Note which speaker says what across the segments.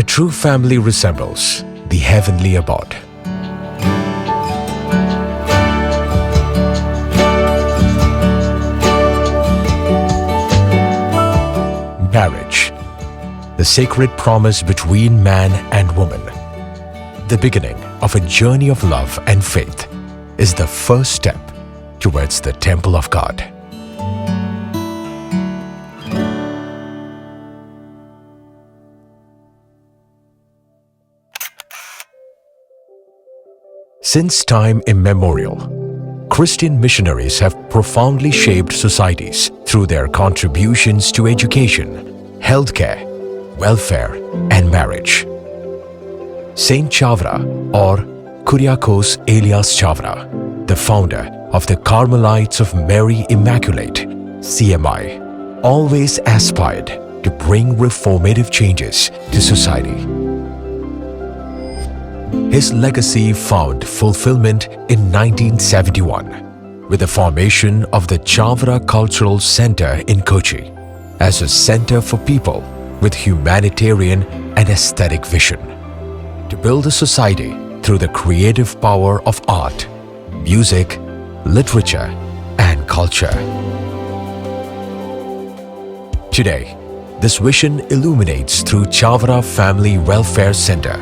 Speaker 1: A true family resembles the heavenly abode. Marriage, the sacred promise between man and woman, the beginning of a journey of love and faith, is the first step towards the temple of God. Since time immemorial, Christian missionaries have profoundly shaped societies through their contributions to education, healthcare, welfare, and marriage. Saint Chavra, or Kyriakos Elias Chavra, the founder of the Carmelites of Mary Immaculate, CMI, always aspired to bring reformative changes to society. His legacy found fulfillment in 1971 with the formation of the Chavra Cultural Center in Kochi as a center for people with humanitarian and aesthetic vision to build a society through the creative power of art, music, literature, and culture. Today, this vision illuminates through Chavra Family Welfare Center,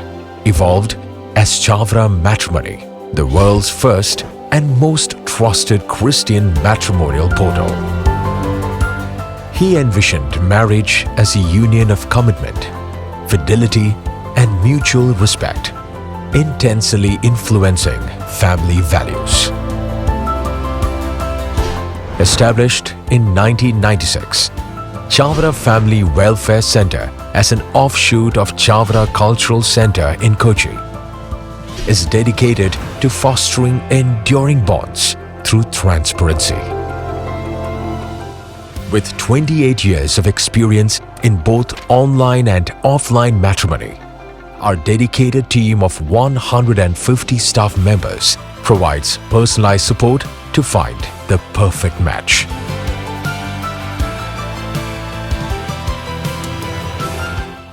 Speaker 1: evolved as Chavra Matrimony, the world's first and most trusted Christian matrimonial portal. He envisioned marriage as a union of commitment, fidelity, and mutual respect, intensely influencing family values. Established in 1996, Chavra Family Welfare Center as an offshoot of Chavra Cultural Center in Kochi is dedicated to fostering enduring bonds through transparency. With 28 years of experience in both online and offline matrimony, our dedicated team of 150 staff members provides personalized support to find the perfect match.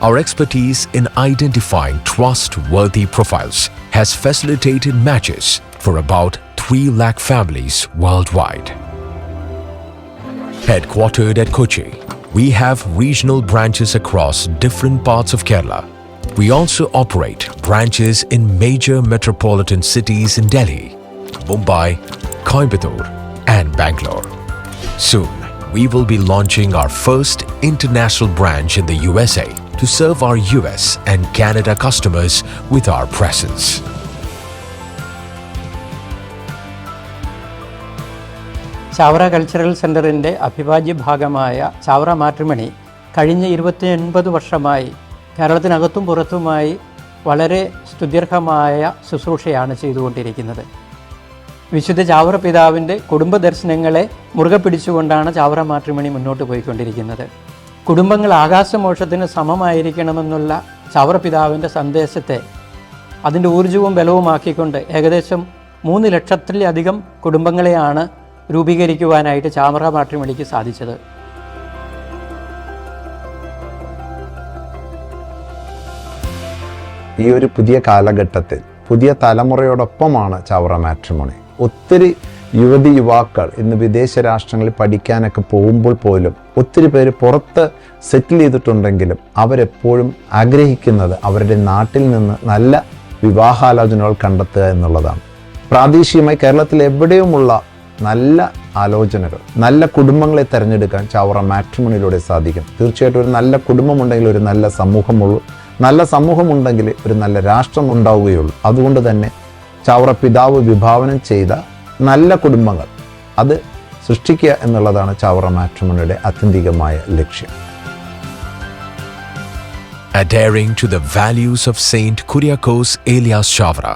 Speaker 1: Our expertise in identifying trustworthy profiles has facilitated matches for about 3 lakh families worldwide. Headquartered at Kochi, we have regional branches across different parts of Kerala. We also operate branches in major metropolitan cities in Delhi, Mumbai, Coimbatore, and Bangalore. Soon, we will be launching our first international branch in the USA to serve our US and Canada customers with our presence.
Speaker 2: Chavara cultural സെൻ്ററിൻ്റെ അഭിവാജ്യ ഭാഗമായ Chavara matrimony കഴിഞ്ഞ 29 വർഷമായി കേരളത്തിനകത്തും പുറത്തുമായി വളരെ സ്തുത്യർഹമായ ശുശ്രൂഷയാണ് ചെയ്തുകൊണ്ടിരിക്കുന്നത്. വിശുദ്ധ ചാവറ പിതാവിൻ്റെ കുടുംബ ദർശനങ്ങളെ മുറുകെ പിടിച്ചുകൊണ്ടാണ് ചാവറ മാട്രിമണി മുന്നോട്ട് പോയിക്കൊണ്ടിരിക്കുന്നത്. കുടുംബങ്ങൾ ആകാശമോക്ഷത്തിന് സമമായിരിക്കണമെന്നുള്ള ചാവറ പിതാവിൻ്റെ സന്ദേശത്തെ അതിൻ്റെ ഊർജ്ജവും ബലവുമാക്കിക്കൊണ്ട് ഏകദേശം 3 ലക്ഷത്തിലധികം കുടുംബങ്ങളെയാണ് രൂപീകരിക്കുവാനായിട്ട് ചാവറ മാട്രിമണിക്ക് സാധിച്ചത്.
Speaker 3: ഈ ഒരു പുതിയ കാലഘട്ടത്തിൽ പുതിയ തലമുറയോടൊപ്പമാണ് ചാവറ മാട്രിമണി. ഒത്തിരി യുവതി യുവാക്കൾ ഇന്ന് വിദേശ രാഷ്ട്രങ്ങളിൽ പഠിക്കാനൊക്കെ പോകുമ്പോൾ പോലും ഒത്തിരി പേര് പുറത്ത് സെറ്റിൽ ചെയ്തിട്ടുണ്ടെങ്കിലും അവരെപ്പോഴും ആഗ്രഹിക്കുന്നത് അവരുടെ നാട്ടിൽ നിന്ന് നല്ല വിവാഹാലോചനകൾ കണ്ടെത്തുക എന്നുള്ളതാണ്. പ്രാദേശികമായി കേരളത്തിൽ എവിടെയുമുള്ള നല്ല ആലോചനകൾ, നല്ല കുടുംബങ്ങളെ തിരഞ്ഞെടുക്കാൻ ചാവറ മാട്രിമണിയിലൂടെ സാധിക്കും. തീർച്ചയായിട്ടും ഒരു നല്ല കുടുംബമുണ്ടെങ്കിൽ ഒരു നല്ല സമൂഹമുള്ളൂ, നല്ല സമൂഹമുണ്ടെങ്കിൽ ഒരു നല്ല രാഷ്ട്രം ഉണ്ടാവുകയുള്ളൂ. അതുകൊണ്ട് തന്നെ ചാവറ പിതാവ് വിഭാവനം ചെയ്ത നല്ല കുടുംബങ്ങൾ അത് സൃഷ്ടിക്കുക എന്നുള്ളതാണ് ചാവറ മാട്രിമണിയുടെ ആത്യന്തികമായ ലക്ഷ്യം.
Speaker 1: Adhering to the values of Saint Kyriakos Elias Chavra,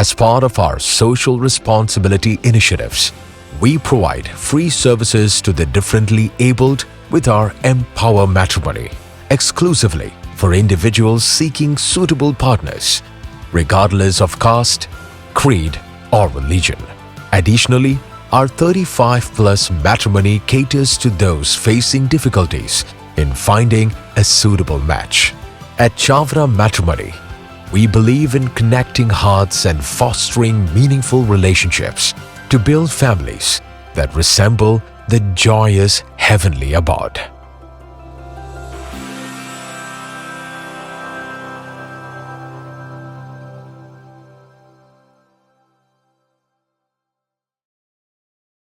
Speaker 1: as part of our social responsibility initiatives, we provide free services to the differently abled with our Empower Matrimony, exclusively for individuals seeking suitable partners, regardless of caste, creed, or religion. Additionally, our 35+ matrimony caters to those facing difficulties in finding a suitable match. At Chavra Matrimony, we believe in connecting hearts and fostering meaningful relationships to build families that resemble the joyous heavenly abode.